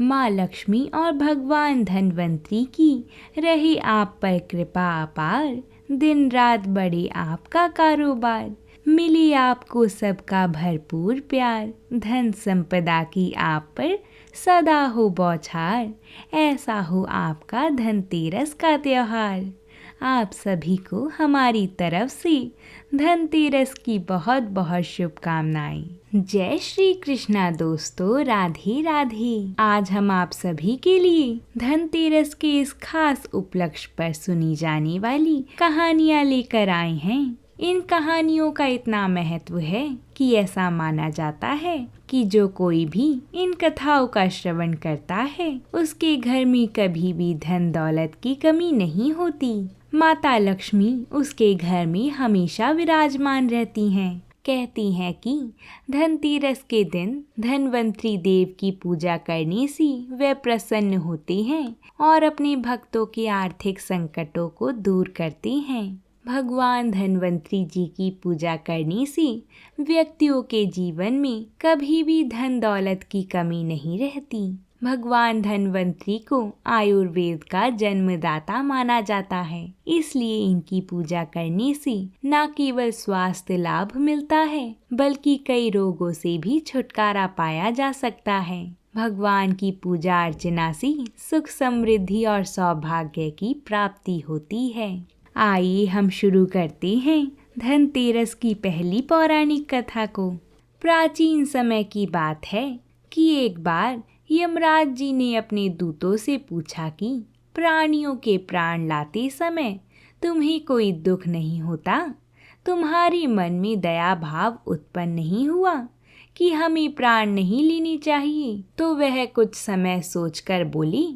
माँ लक्ष्मी और भगवान धन्वंतरी की रही आप पर कृपा अपार, दिन रात बढ़े आपका कारोबार। मिली आपको सबका भरपूर प्यार, धन संपदा की आप पर सदा हो बौछार। ऐसा हो आपका धनतेरस का त्योहार। आप सभी को हमारी तरफ से धनतेरस की बहुत बहुत शुभकामनाएं। जय श्री कृष्णा दोस्तों, राधे राधे। आज हम आप सभी के लिए धनतेरस के इस खास उपलक्ष्य पर सुनी जाने वाली कहानियां लेकर आए हैं। इन कहानियों का इतना महत्व है कि ऐसा माना जाता है कि जो कोई भी इन कथाओं का श्रवण करता है उसके घर में कभी भी धन दौलत की कमी नहीं होती। माता लक्ष्मी उसके घर में हमेशा विराजमान रहती हैं। कहती हैं कि धनतेरस के दिन धन्वंतरी देव की पूजा करने से वे प्रसन्न होते हैं और अपने भक्तों के आर्थिक संकटों को दूर करते हैं। भगवान धन्वंतरी जी की पूजा करने से व्यक्तियों के जीवन में कभी भी धन दौलत की कमी नहीं रहती। भगवान धन्वंतरी को आयुर्वेद का जन्मदाता माना जाता है, इसलिए इनकी पूजा करने से न केवल स्वास्थ्य लाभ मिलता है बल्कि कई रोगों से भी छुटकारा पाया जा सकता है। भगवान की पूजा अर्चना से सुख समृद्धि और सौभाग्य की प्राप्ति होती है। आइए हम शुरू करते हैं धनतेरस की पहली पौराणिक कथा को। प्राचीन समय की बात है कि एक बार यमराज जी ने अपने दूतों से पूछा कि प्राणियों के प्राण लाते समय तुम्हें कोई दुख नहीं होता? तुम्हारे मन में दया भाव उत्पन्न नहीं हुआ कि हमें प्राण नहीं लेने चाहिए? तो वह कुछ समय सोचकर बोली,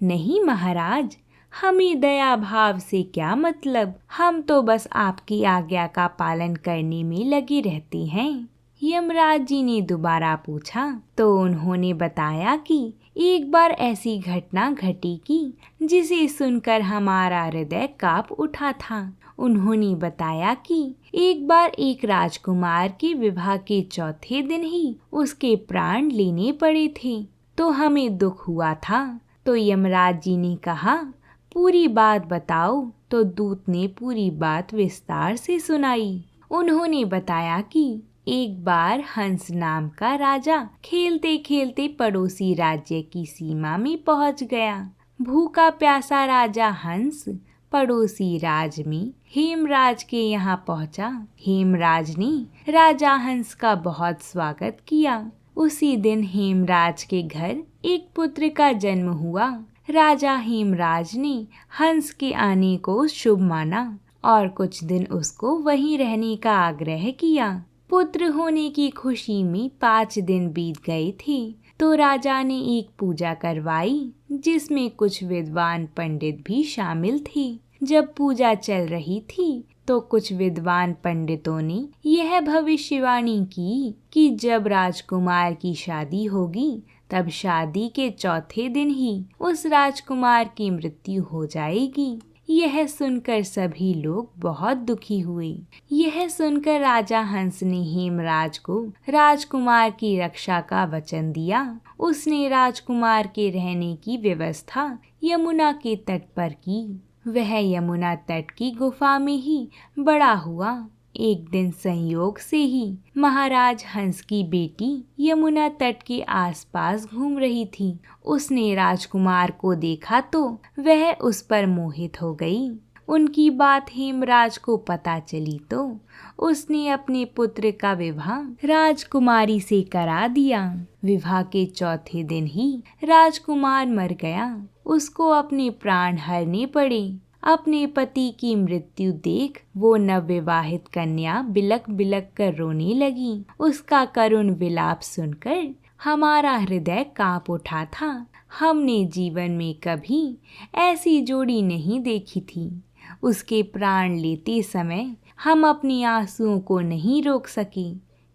नहीं महाराज, हमें दया भाव से क्या मतलब, हम तो बस आपकी आज्ञा का पालन करने में लगे रहते हैं। यमराज जी ने दोबारा पूछा तो उन्होंने बताया कि एक बार ऐसी घटना घटी कि जिसे सुनकर हमारा हृदय कांप उठा था। उन्होंने बताया कि एक बार एक राजकुमार के विवाह के चौथे दिन ही उसके प्राण लेने पड़े थे, तो हमें दुख हुआ था। तो यमराज जी ने कहा, पूरी बात बताओ। तो दूत ने पूरी बात विस्तार से सुनाई। उन्होंने बताया कि एक बार हंस नाम का राजा खेलते खेलते पड़ोसी राज्य की सीमा में पहुंच गया। भूखा प्यासा राजा हंस पड़ोसी राज में हेमराज के यहाँ पहुंचा। हेमराज ने राजा हंस का बहुत स्वागत किया। उसी दिन हेमराज के घर एक पुत्र का जन्म हुआ। राजा हेमराज ने हंस के आने को शुभ माना और कुछ दिन उसको वहीं रहने का आग्रह किया। पुत्र होने की खुशी में 5 दिन बीत गए थे तो राजा ने एक पूजा करवाई जिसमें कुछ विद्वान पंडित भी शामिल थे। जब पूजा चल रही थी तो कुछ विद्वान पंडितों ने यह भविष्यवाणी की कि जब राजकुमार की शादी होगी तब शादी के चौथे दिन ही उस राजकुमार की मृत्यु हो जाएगी। यह सुनकर सभी लोग बहुत दुखी हुए। यह सुनकर राजा हंस ने हेमराज को राजकुमार की रक्षा का वचन दिया। उसने राजकुमार के रहने की व्यवस्था यमुना के तट पर की। वह यमुना तट की गुफा में ही बड़ा हुआ। एक दिन संयोग से ही महाराज हंस की बेटी यमुना तट के आसपास घूम रही थी। उसने राजकुमार को देखा तो वह उस पर मोहित हो गई। उनकी बात हेमराज को पता चली तो उसने अपने पुत्र का विवाह राजकुमारी से करा दिया। विवाह के चौथे दिन ही राजकुमार मर गया। उसको अपने प्राण हरने पड़े। अपने पति की मृत्यु देख वो नवविवाहित कन्या बिलक बिलक कर रोने लगी। उसका करुण विलाप सुनकर हमारा हृदय कांप उठा था। हमने जीवन में कभी ऐसी जोड़ी नहीं देखी थी। उसके प्राण लेते समय हम अपनी आंसुओं को नहीं रोक सके।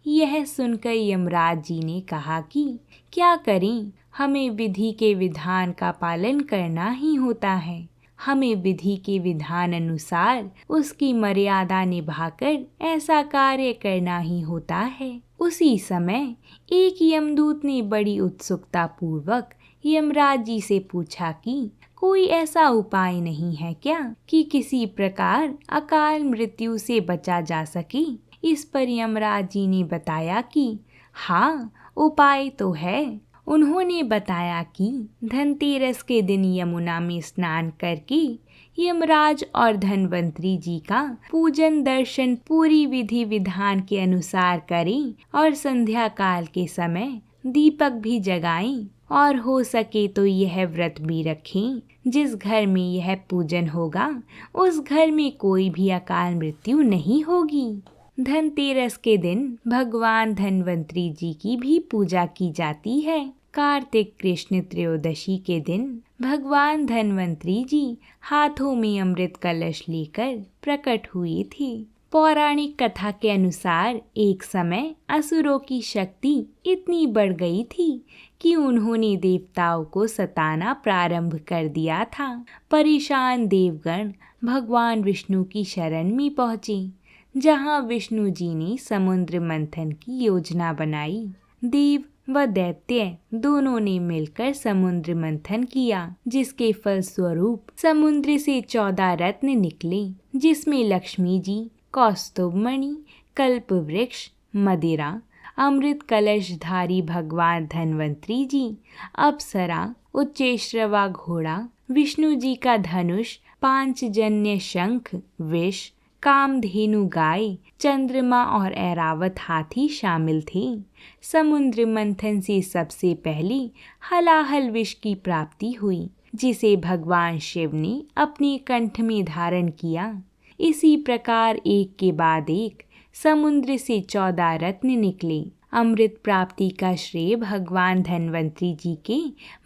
यह सुनकर यमराज जी ने कहा कि क्या करें, हमें विधि के विधान का पालन करना ही होता है। हमें विधि के विधान अनुसार उसकी मर्यादा निभाकर ऐसा कार्य करना ही होता है। उसी समय एक यमदूत ने बड़ी उत्सुकता पूर्वक यमराज जी से पूछा कि कोई ऐसा उपाय नहीं है क्या कि किसी प्रकार अकाल मृत्यु से बचा जा सके। इस पर यमराज जी ने बताया कि हाँ, उपाय तो है। उन्होंने बताया कि धनतेरस के दिन यमुना में स्नान करके यमराज और धन्वंतरी जी का पूजन दर्शन पूरी विधि विधान के अनुसार करें और संध्या काल के समय दीपक भी जगाएं और हो सके तो यह व्रत भी रखें। जिस घर में यह पूजन होगा उस घर में कोई भी अकाल मृत्यु नहीं होगी। धनतेरस के दिन भगवान धन्वंतरी जी की भी पूजा की जाती है। कार्तिक कृष्ण त्रयोदशी के दिन भगवान धन्वंतरी जी हाथों में अमृत कलश लेकर प्रकट हुए थे। पौराणिक कथा के अनुसार एक समय असुरों की शक्ति इतनी बढ़ गई थी कि उन्होंने देवताओं को सताना प्रारंभ कर दिया था। परेशान देवगण भगवान विष्णु की शरण में पहुँचे, जहाँ विष्णु जी ने समुद्र मंथन की योजना बनाई। देव व दैत्य दोनों ने मिलकर समुद्र मंथन किया, जिसके फलस्वरूप समुद्र से 14 रत्न निकले, जिसमें लक्ष्मी जी, कौस्तुभमणि, कल्प वृक्ष, मदिरा, अमृत कलशधारी भगवान धन्वंतरी जी, अप्सरा, उच्चैश्रवा घोड़ा, विष्णु जी का धनुष, पांचजन्य शंख, विष, कामधेनु गाय, चंद्रमा और ऐरावत हाथी शामिल थे। समुद्र मंथन से सबसे पहले हलाहल विष की प्राप्ति हुई, जिसे भगवान शिव ने अपने कंठ में धारण किया। इसी प्रकार एक के बाद एक समुद्र से 14 रत्न निकले। अमृत प्राप्ति का श्रेय भगवान धन्वंतरी जी के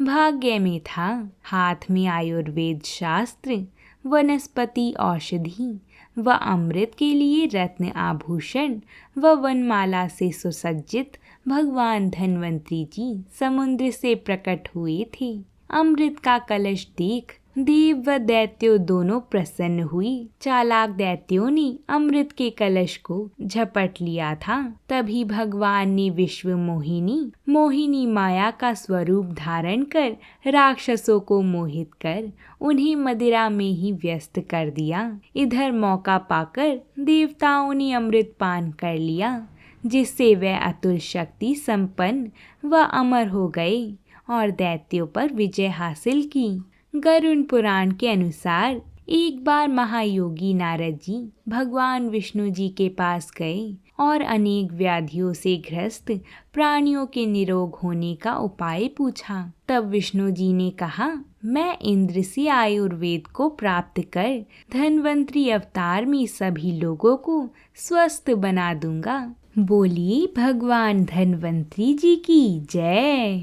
भाग्य में था। हाथ में आयुर्वेद शास्त्र, वनस्पति औषधि व अमृत के लिए रत्न आभूषण व वनमाला से सुसज्जित भगवान धन्वंतरी जी समुद्र से प्रकट हुए थे। अमृत का कलश देख देव व दैत्यों दोनों प्रसन्न हुए। चालाक दैत्यों ने अमृत के कलश को झपट लिया था। तभी भगवान ने विश्व मोहिनी माया का स्वरूप धारण कर राक्षसों को मोहित कर उन्हें मदिरा में ही व्यस्त कर दिया। इधर मौका पाकर देवताओं ने अमृत पान कर लिया, जिससे वे अतुल शक्ति संपन्न व अमर हो गए और दैत्यों पर विजय हासिल की। गरुड़ पुराण के अनुसार एक बार महायोगी नारद जी भगवान विष्णु जी के पास गए और अनेक व्याधियों से ग्रस्त प्राणियों के निरोग होने का उपाय पूछा। तब विष्णु जी ने कहा, मैं इंद्र से आयुर्वेद को प्राप्त कर धन्वंतरी अवतार में सभी लोगों को स्वस्थ बना दूंगा। बोलिए भगवान धन्वंतरी जी की जय।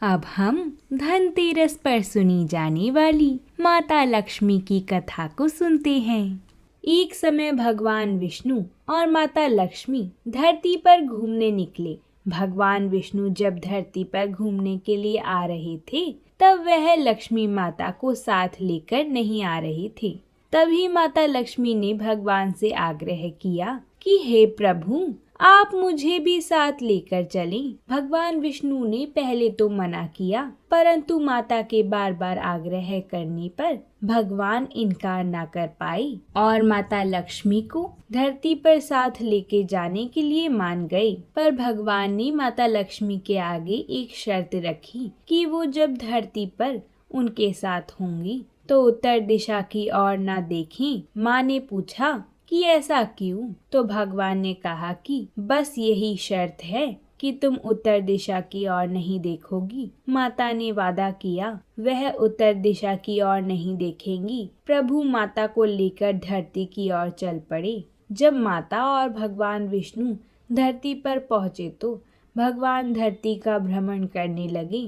अब हम धनतेरस पर सुनी जाने वाली माता लक्ष्मी की कथा को सुनते हैं। एक समय भगवान विष्णु और माता लक्ष्मी धरती पर घूमने निकले। भगवान विष्णु जब धरती पर घूमने के लिए आ रहे थे, तब वह लक्ष्मी माता को साथ लेकर नहीं आ रहे थे। तभी माता लक्ष्मी ने भगवान से आग्रह किया कि हे प्रभु, आप मुझे भी साथ लेकर चलें। भगवान विष्णु ने पहले तो मना किया, परंतु माता के बार बार आग्रह करने पर भगवान इनकार न कर पाए और माता लक्ष्मी को धरती पर साथ लेके जाने के लिए मान गए। पर भगवान ने माता लक्ष्मी के आगे एक शर्त रखी कि वो जब धरती पर उनके साथ होंगी तो उत्तर दिशा की ओर न देखें। माँ ने पूछा कि ऐसा क्यों? तो भगवान ने कहा कि बस यही शर्त है कि तुम उत्तर दिशा की ओर नहीं देखोगी। माता ने वादा किया वह उत्तर दिशा की ओर नहीं देखेंगी। प्रभु माता को लेकर धरती की ओर चल पड़े। जब माता और भगवान विष्णु धरती पर पहुँचे तो भगवान धरती का भ्रमण करने लगे।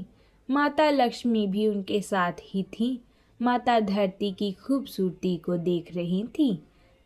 माता लक्ष्मी भी उनके साथ ही थी। माता धरती की खूबसूरती को देख रही थी।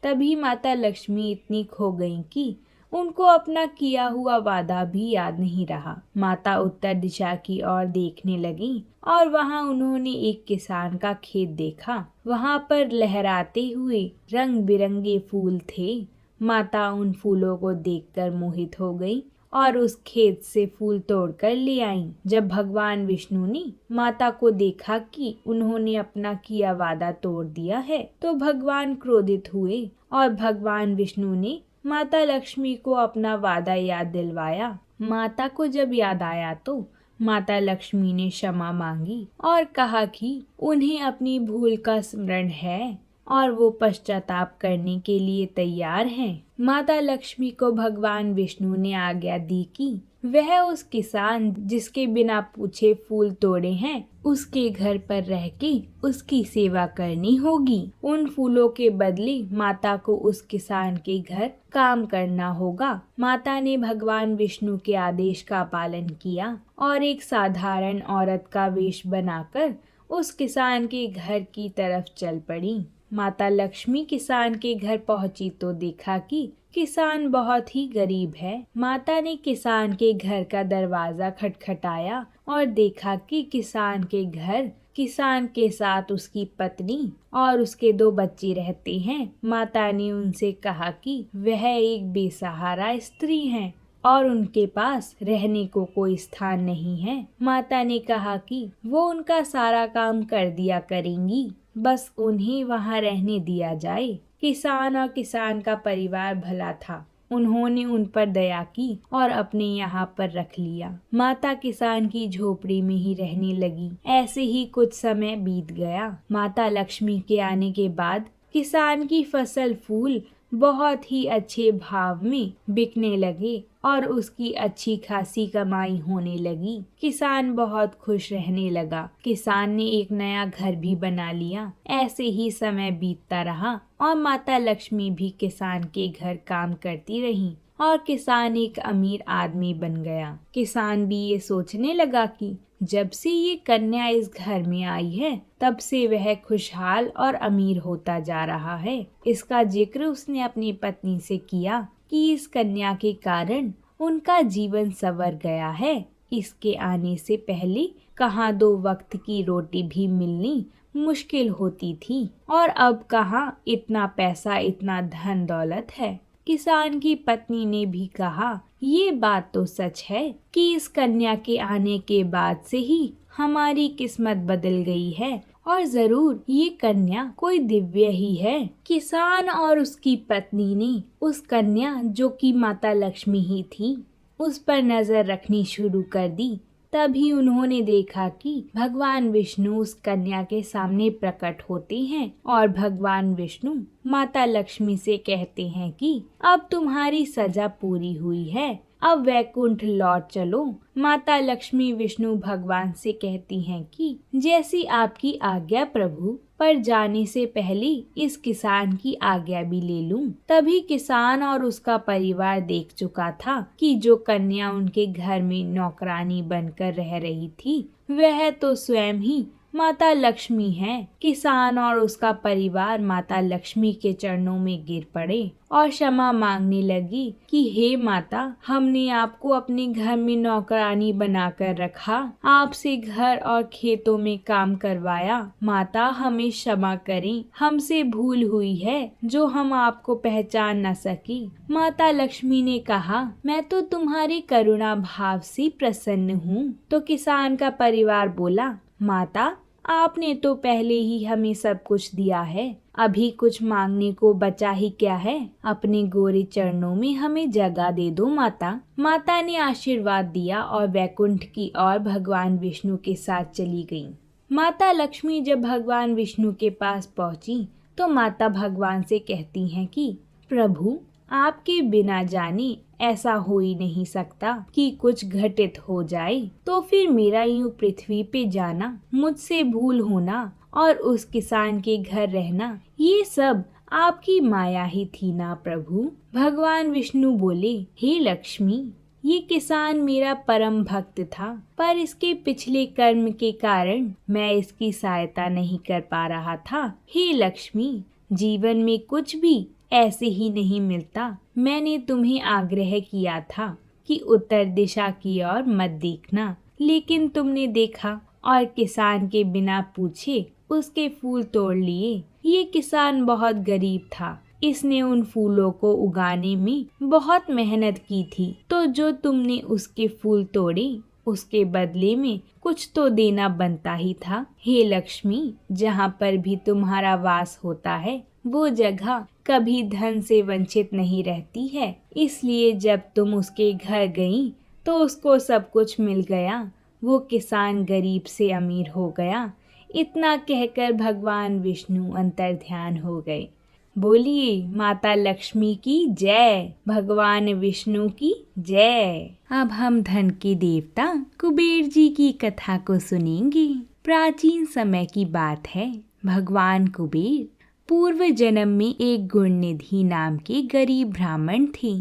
तभी माता लक्ष्मी इतनी खो गईं कि उनको अपना किया हुआ वादा भी याद नहीं रहा। माता उत्तर दिशा की ओर देखने लगी और वहां उन्होंने एक किसान का खेत देखा। वहां पर लहराते हुए रंग बिरंगे फूल थे। माता उन फूलों को देखकर मोहित हो गई और उस खेत से फूल तोड़कर ले आईं। जब भगवान विष्णु ने माता को देखा कि उन्होंने अपना किया वादा तोड़ दिया है तो भगवान क्रोधित हुए और भगवान विष्णु ने माता लक्ष्मी को अपना वादा याद दिलवाया। माता को जब याद आया तो माता लक्ष्मी ने क्षमा मांगी और कहा कि उन्हें अपनी भूल का स्मरण है और वो पश्चाताप करने के लिए तैयार हैं। माता लक्ष्मी को भगवान विष्णु ने आज्ञा दी कि वह उस किसान जिसके बिना पूछे फूल तोड़े हैं उसके घर पर रह के उसकी सेवा करनी होगी। उन फूलों के बदले माता को उस किसान के घर काम करना होगा। माता ने भगवान विष्णु के आदेश का पालन किया और एक साधारण औरत का वेश बनाकर उस किसान के घर की तरफ चल पड़ी। माता लक्ष्मी किसान के घर पहुंची तो देखा कि किसान बहुत ही गरीब है। माता ने किसान के घर का दरवाजा खटखटाया और देखा कि किसान के घर किसान के साथ उसकी पत्नी और उसके 2 बच्चे रहते हैं। माता ने उनसे कहा कि वह एक बेसहारा स्त्री हैं और उनके पास रहने को कोई स्थान नहीं है। माता ने कहा कि वो उनका सारा काम कर दिया करेंगी, बस उन्हें वहां रहने दिया जाए। किसान और किसान का परिवार भला था, उन्होंने उन पर दया की और अपने यहाँ पर रख लिया। माता किसान की झोपड़ी में ही रहने लगी। ऐसे ही कुछ समय बीत गया। माता लक्ष्मी के आने के बाद किसान की फसल फूल बहुत ही अच्छे भाव में बिकने लगे और उसकी अच्छी खासी कमाई होने लगी। किसान बहुत खुश रहने लगा। किसान ने एक नया घर भी बना लिया। ऐसे ही समय बीतता रहा और माता लक्ष्मी भी किसान के घर काम करती रही और किसान एक अमीर आदमी बन गया। किसान भी ये सोचने लगा कि जब से ये कन्या इस घर में आई है तब से वह खुशहाल और अमीर होता जा रहा है। इसका जिक्र उसने अपनी पत्नी से किया कि इस कन्या के कारण उनका जीवन संवर गया है। इसके आने से पहले कहाँ 2 वक्त की रोटी भी मिलनी मुश्किल होती थी और अब कहाँ इतना पैसा, इतना धन दौलत है। किसान की पत्नी ने भी कहा, ये बात तो सच है कि इस कन्या के आने के बाद से ही हमारी किस्मत बदल गई है और जरूर ये कन्या कोई दिव्य ही है। किसान और उसकी पत्नी ने उस कन्या जो कि माता लक्ष्मी ही थी उस पर नजर रखनी शुरू कर दी। तभी उन्होंने देखा कि भगवान विष्णु उस कन्या के सामने प्रकट होते हैं और भगवान विष्णु माता लक्ष्मी से कहते हैं कि अब तुम्हारी सजा पूरी हुई है, अब वैकुंठ लौट चलो। माता लक्ष्मी विष्णु भगवान से कहती हैं कि जैसी आपकी आज्ञा प्रभु, पर जाने से पहले इस किसान की आज्ञा भी ले लूं। तभी किसान और उसका परिवार देख चुका था कि जो कन्या उनके घर में नौकरानी बनकर रह रही थी वह तो स्वयं ही माता लक्ष्मी है। किसान और उसका परिवार माता लक्ष्मी के चरणों में गिर पड़े और क्षमा मांगने लगी कि हे माता, हमने आपको अपने घर में नौकरानी बनाकर रखा, आपसे घर और खेतों में काम करवाया। माता हमें क्षमा करें, हमसे भूल हुई है जो हम आपको पहचान न सकी। माता लक्ष्मी ने कहा, मैं तो तुम्हारी करुणा भाव से प्रसन्न हूँ। तो किसान का परिवार बोला, माता आपने तो पहले ही हमें सब कुछ दिया है, अभी कुछ मांगने को बचा ही क्या है। अपने गोरे चरणों में हमें जगह दे दो माता। माता ने आशीर्वाद दिया और वैकुंठ की ओर भगवान विष्णु के साथ चली गई। माता लक्ष्मी जब भगवान विष्णु के पास पहुंची तो माता भगवान से कहती हैं कि प्रभु, आपके बिना जाने ऐसा हो ही नहीं सकता कि कुछ घटित हो जाए, तो फिर मेरा यूं पृथ्वी पे जाना, मुझसे भूल होना और उस किसान के घर रहना, ये सब आपकी माया ही थी ना प्रभु। भगवान विष्णु बोले, हे लक्ष्मी, ये किसान मेरा परम भक्त था, पर इसके पिछले कर्म के कारण मैं इसकी सहायता नहीं कर पा रहा था। हे लक्ष्मी, जीवन में कुछ भी ऐसे ही नहीं मिलता। मैंने तुम्हें आग्रह किया था कि उत्तर दिशा की ओर मत देखना, लेकिन तुमने देखा और किसान के बिना पूछे उसके फूल तोड़ लिए। ये किसान बहुत गरीब था, इसने उन फूलों को उगाने में बहुत मेहनत की थी, तो जो तुमने उसके फूल तोड़े उसके बदले में कुछ तो देना बनता ही था। हे लक्ष्मी, जहाँ पर भी तुम्हारा वास होता है वो जगह कभी धन से वंचित नहीं रहती है, इसलिए जब तुम उसके घर गई तो उसको सब कुछ मिल गया। वो किसान गरीब से अमीर हो गया। इतना कहकर भगवान विष्णु अंतर्ध्यान हो गए। बोलिए माता लक्ष्मी की जय, भगवान विष्णु की जय। अब हम धन के देवता कुबेर जी की कथा को सुनेंगे। प्राचीन समय की बात है। भगवान कुबेर पूर्व जन्म में एक गुणनिधि नाम के गरीब ब्राह्मण थे।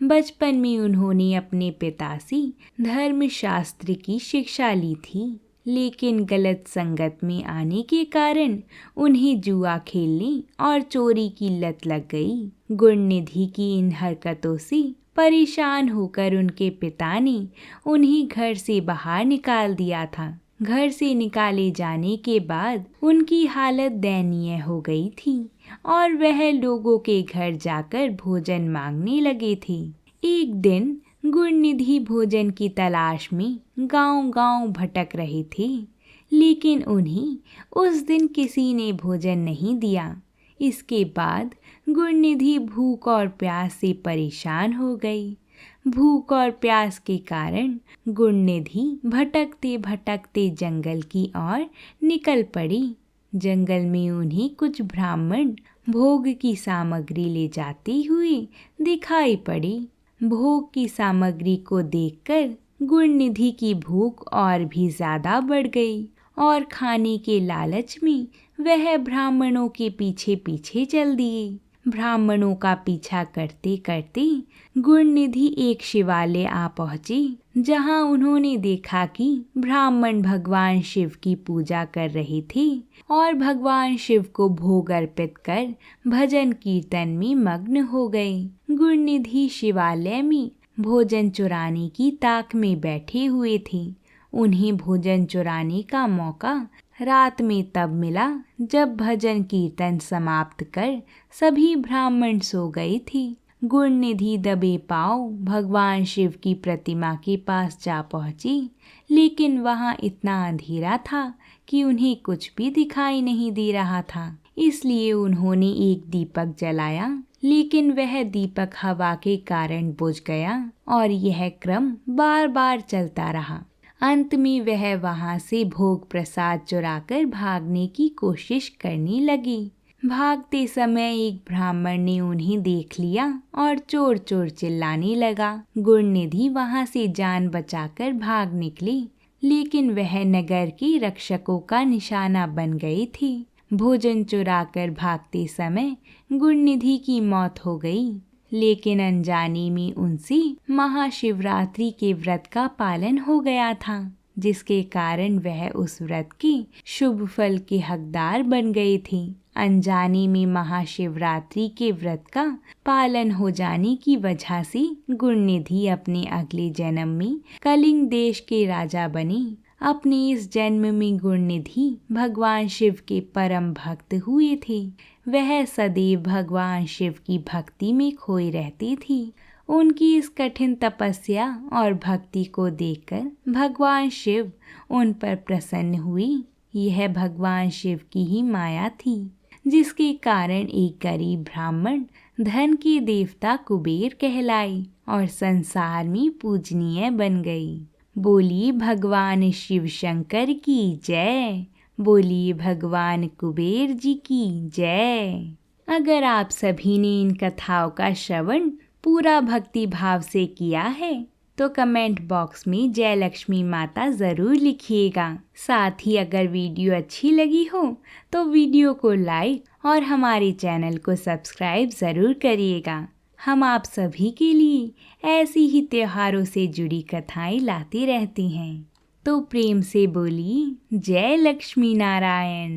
बचपन में उन्होंने अपने पिता से धर्मशास्त्र की शिक्षा ली थी, लेकिन गलत संगत में आने के कारण उन्हें जुआ खेलने और चोरी की लत लग गई। गुणनिधि की इन हरकतों से परेशान होकर उनके पिता ने उन्हें घर से बाहर निकाल दिया था। घर से निकाले जाने के बाद उनकी हालत दयनीय हो गई थी और वह लोगों के घर जाकर भोजन मांगने लगे थे। एक दिन गुणनिधि भोजन की तलाश में गांव-गांव भटक रहे थे, लेकिन उन्हें उस दिन किसी ने भोजन नहीं दिया। इसके बाद गुणनिधि भूख और प्यास से परेशान हो गई। भूख और प्यास के कारण गुणनिधि भटकते भटकते जंगल की ओर निकल पड़ी। जंगल में उन्हें कुछ ब्राह्मण भोग की सामग्री ले जाते हुए दिखाई पड़े। भोग की सामग्री को देखकर गुणनिधि की भूख और भी ज्यादा बढ़ गई और खाने के लालच में वह ब्राह्मणों के पीछे पीछे चल दिए। ब्राह्मणों का पीछा करते करते गुणनिधि एक शिवालय आ पहुंचे, जहां उन्होंने देखा कि ब्राह्मण भगवान शिव की पूजा कर रहे थे और भगवान शिव को भोग अर्पित कर भजन कीर्तन में मग्न हो गए। गुणनिधि शिवालय में भोजन चुराने की ताक में बैठे हुए थे। उन्हें भोजन चुराने का मौका रात में तब मिला जब भजन कीर्तन समाप्त कर सभी ब्राह्मण सो गए थे। गुणनिधि दबे पांव भगवान शिव की प्रतिमा के पास जा पहुंची, लेकिन वहां इतना अंधेरा था कि उन्हें कुछ भी दिखाई नहीं दे रहा था। इसलिए उन्होंने एक दीपक जलाया, लेकिन वह दीपक हवा के कारण बुझ गया और यह क्रम बार बार चलता रहा। अंत में वह वहां से भोग प्रसाद चुराकर भागने की कोशिश करने लगी। भागते समय एक ब्राह्मण ने उन्हें देख लिया और चोर चोर चिल्लाने लगा। गुणनिधि वहां से जान बचाकर भाग निकली, लेकिन वह नगर के रक्षकों का निशाना बन गई थी। भोजन चुराकर भागते समय गुणनिधि की मौत हो गई, लेकिन अनजाने में उनसे महाशिवरात्रि के व्रत का पालन हो गया था, जिसके कारण वह उस व्रत के शुभ फल के हकदार बन गए थे। अनजाने में महाशिवरात्रि के व्रत का पालन हो जाने की वजह से गुणनिधि अपने अगले जन्म में कलिंग देश के राजा बने। अपने इस जन्म में गुणनिधि भगवान शिव के परम भक्त हुए थे। वह सदैव भगवान शिव की भक्ति में खोई रहती थी। उनकी इस कठिन तपस्या और भक्ति को देखकर भगवान शिव उन पर प्रसन्न हुए। यह भगवान शिव की ही माया थी, जिसके कारण एक गरीब ब्राह्मण धन के देवता कुबेर कहलाई और संसार में पूजनीय बन गई। बोलिए भगवान शिव शंकर की जय। बोलिए भगवान कुबेर जी की जय। अगर आप सभी ने इन कथाओं का श्रवण पूरा भक्ति भाव से किया है तो कमेंट बॉक्स में जय लक्ष्मी माता ज़रूर लिखिएगा। साथ ही अगर वीडियो अच्छी लगी हो तो वीडियो को लाइक और हमारे चैनल को सब्सक्राइब ज़रूर करिएगा। हम आप सभी के लिए ऐसी ही त्योहारों से जुड़ी कथाएं लाते रहते हैं। तो प्रेम से बोलिए जय लक्ष्मी नारायण।